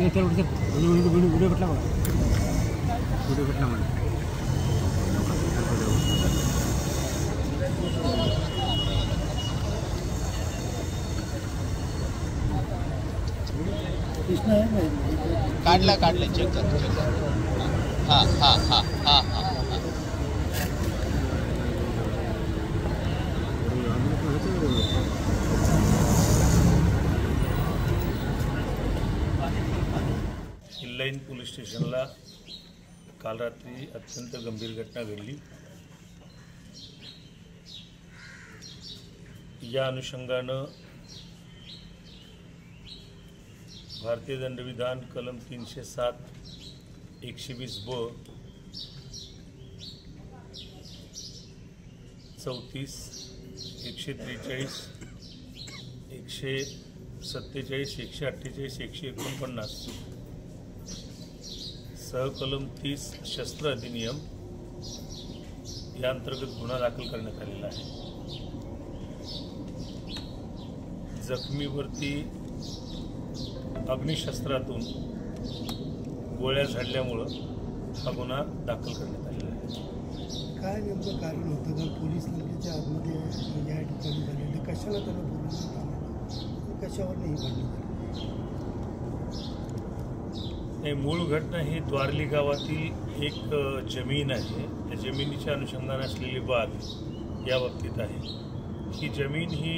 Video भेटला मला काढला चेक कर हां हां हां हां हां हिल्लाईन पोलीस स्टेशनला काल रात्री अत्यंत गंभीर घटना घडली। या अनुषंगानं भारतीय दंडविधान कलम 307 120 ब 34 143 147 148 149 सहकलम 30 शस्त्र अधिनियम या अंतर्गत गुन्हा दाखल करण्यात आलेला आहे। जखमीवरती अग्निशस्त्रातून गोळ्या झाडल्यामुळं हा गुन्हा दाखल करण्यात आलेला आहे। काय नेमकं कारण होतं का पोलीस नोकरीच्या आतमध्ये या ठिकाणी झालेलं कशाला त्यांना बोलवण्यात आलं कशावर नाही घडलं? नाही, मूळ घटना ही द्वारली गावातील एक जमीन आहे। त्या जमिनीच्या अनुषंगाने असलेली वाद या बाबतीत आहे। ही जमीन ही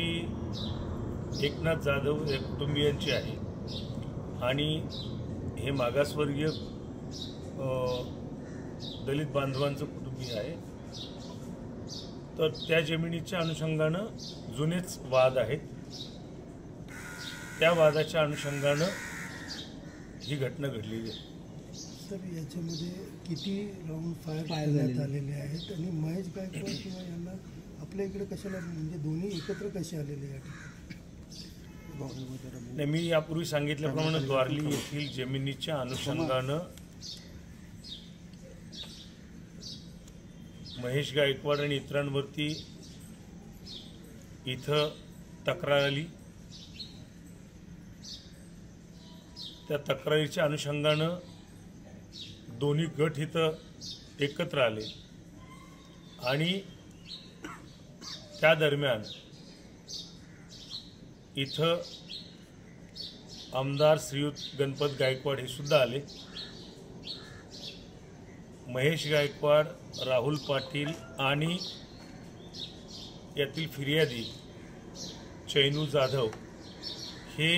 एकनाथ जाधव या कुटुंबियांची आहे आणि हे मागासवर्गीय दलित बांधवांचं कुटुंबीय आहे। तर त्या जमिनीच्या अनुषंगानं जुनेच वाद आहेत। त्या वादाच्या अनुषंगानं ही घटना घडलेली आहे। सर, याच्यामध्ये किती राऊंड फायर करण्यात आलेले आहेत आणि महेश गायकवाड किंवा यांना आपल्या इकडे कशाला म्हणजे दोन्ही एकत्र कसे आलेले या ठिकाणी? नाही, मी यापूर्वी सांगितल्याप्रमाणे द्वारली येथील जमिनीच्या अनुषंगानं महेश गायकवाड आणि इतरांवरती इथं तक्रार आली। त्या तक्रारीच्या अनुषंगानं दोन्ही गट इथं एकत्र आले आणि त्या दरम्यान इथं आमदार श्रीयुत गणपत गायकवाड हे सुद्धा आले। महेश गायकवाड, राहुल पाटील आणि यातील फिर्यादी चैनू जाधव हे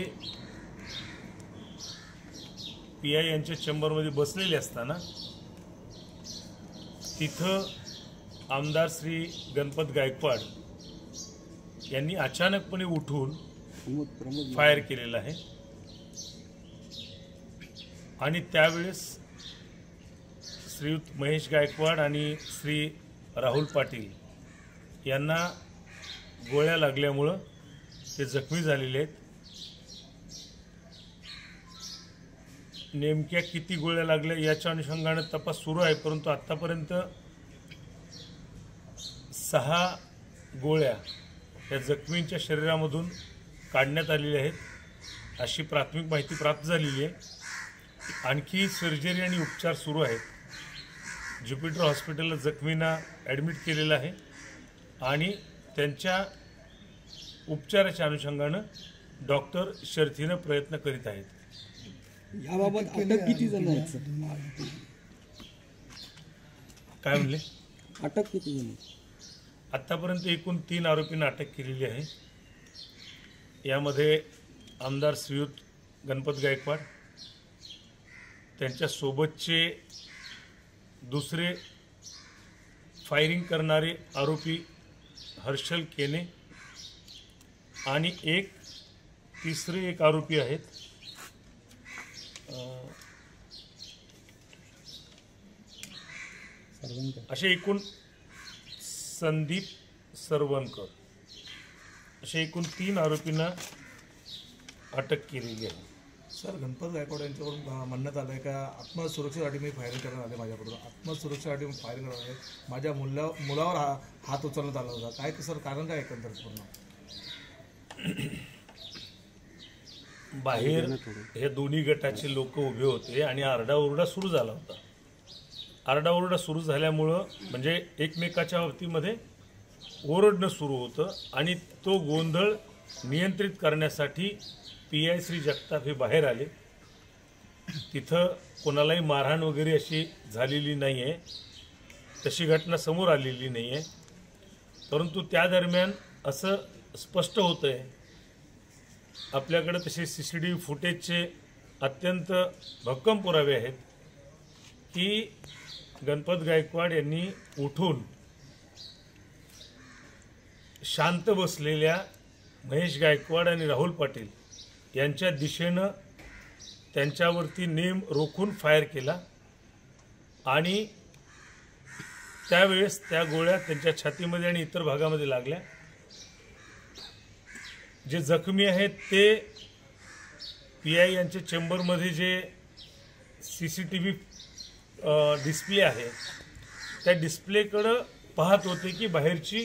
PI यांच्या चेंबरमध्ये बसलेले असताना तिथं आमदार श्री गणपत गायकवाड यांनी अचानकपणे उठून फायर केलेला आहे आणि त्यावेळेस श्रीयुत महेश गायकवाड आणि श्री राहुल पाटील यांना गोळ्या लागल्यामुळं ते जखमी झालेले आहेत। नेमक्या किती गोळ्या लागल्या याच्या अनुषंगाने तपास सुरू आहे, परंतु आत्तापर्यंत 6 गोळ्या या जखमींच्या शरीरामधून काढण्यात आलेल्या आहेत अशी प्राथमिक माहिती प्राप्त झालेली आहे। आणखी सर्जरी आणि उपचार सुरू आहेत। ज्युपिटर हॉस्पिटलला जखमींना ॲडमिट केलेलं आहे आणि त्यांच्या उपचाराच्या अनुषंगानं डॉक्टर शर्थीनं प्रयत्न करीत आहेत। याबाबत अटक किती जण आहेत सर? काय म्हणले? अटक किती जण? आत्तापर्यंत एकूण 3 आरोपींना अटक केलेली आहे। यामध्ये आमदार श्रीयुत गणपत गायकवाड, त्यांच्या सोबतचे दुसरे फायरिंग करणारे आरोपी हर्षल केने आणि तिसरे एक आरोपी आहेत असे एकूण संदीप सरवणकर असे एकूण 3 आरोपींना अटक केलेली आहे। सर, गणपत गायकवाड यांच्याकडून म्हणण्यात आलं आहे का आत्मसुरक्षेसाठी मी फायरिंग करण्यात आले, माझ्याकडून आत्मसुरक्षेसाठी मी फायरिंग करणार आहे, माझ्या मुलावर हात उचलण्यात आला होता। काय सर कारण काय एकंदरीत पूर्ण? बाहेर हे दोन्ही गटाचे लोक उभे होते आणि आरडाओरडा सुरू झाला होता. आरडाओरडा सुरू झाल्यामुळं म्हणजे एकमेकाच्या बाबतीमध्ये ओरडणं सुरू होतं आणि तो गोंधळ नियंत्रित करण्यासाठी PI श्री जगताप हे बाहेर आले. तिथं कोणालाही मारहाण वगैरे अशी झालेली नाही आहे, तशी घटना समोर आलेली नाही आहे. परंतु त्या दरम्यान असं स्पष्ट होतं आहे, आपल्याकडे तसे CCTV फुटेजचे अत्यंत भक्कम पुरावे आहेत की गणपत गायकवाड यांनी उठून शांत बसलेल्या महेश गायकवाड आणि राहुल पाटील यांच्या दिशेनं त्यांच्यावरती नेम रोखून फायर केला आणि त्यावेळेस त्या गोळ्या त्यांच्या छातीमध्ये आणि इतर भागामध्ये लागल्या. जे जखमी आहेत ते PI यांच्या चेंबरमध्ये जे CCTV डिस्प्ले आहे त्या डिस्प्लेकडं पाहत होते की बाहेरची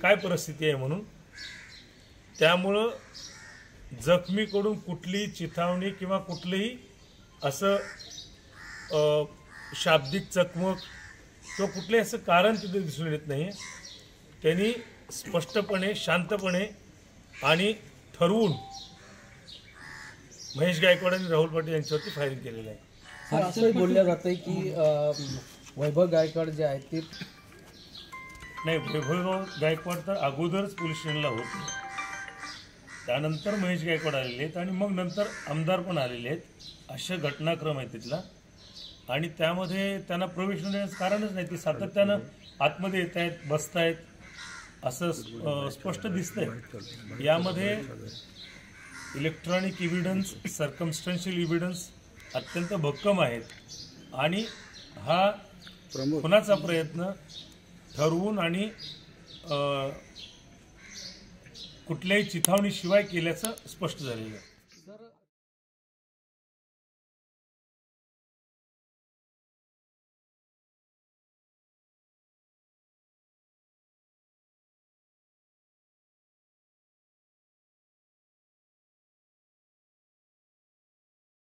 काय परिस्थिती आहे म्हणून. त्यामुळं जखमीकडून कुठलीही चिथावणी किंवा कुठलंही असं शाब्दिक चकमक किंवा कुठलंही असं कारण तिथे दिसून येत नाही. त्यांनी स्पष्टपणे शांतपणे आणि ठरवून महेश गायकवाड आणि राहुल पाटील यांच्यावरती फायरिंग केलेलं आहे. सर, असंही बोललं जातं की वैभव गायकवाड जे आहेत ते नाही, वैभव गायकवाड तर अगोदरच पोलीस स्टेशनला होते, त्यानंतर महेश गायकवाड आलेले आहेत आणि मग नंतर आमदार पण आलेले आहेत. अशा घटनाक्रम आहे तिथला आणि त्यामध्ये त्यांना प्रवेश देण्याचं कारणच नाही. ते सातत्यानं आतमध्ये येत आहेत, बसत आहेत असं स्पष्ट दिसतंय. यामध्ये इलेक्ट्रॉनिक इव्हिडन्स, सर्कमस्टन्शियल इव्हिडन्स अत्यंत भक्कम आहेत आणि हा खुनाचा प्रयत्न ठरवून आणि कुठल्याही चिथावणीशिवाय केल्याचं स्पष्ट झालेलं आहे.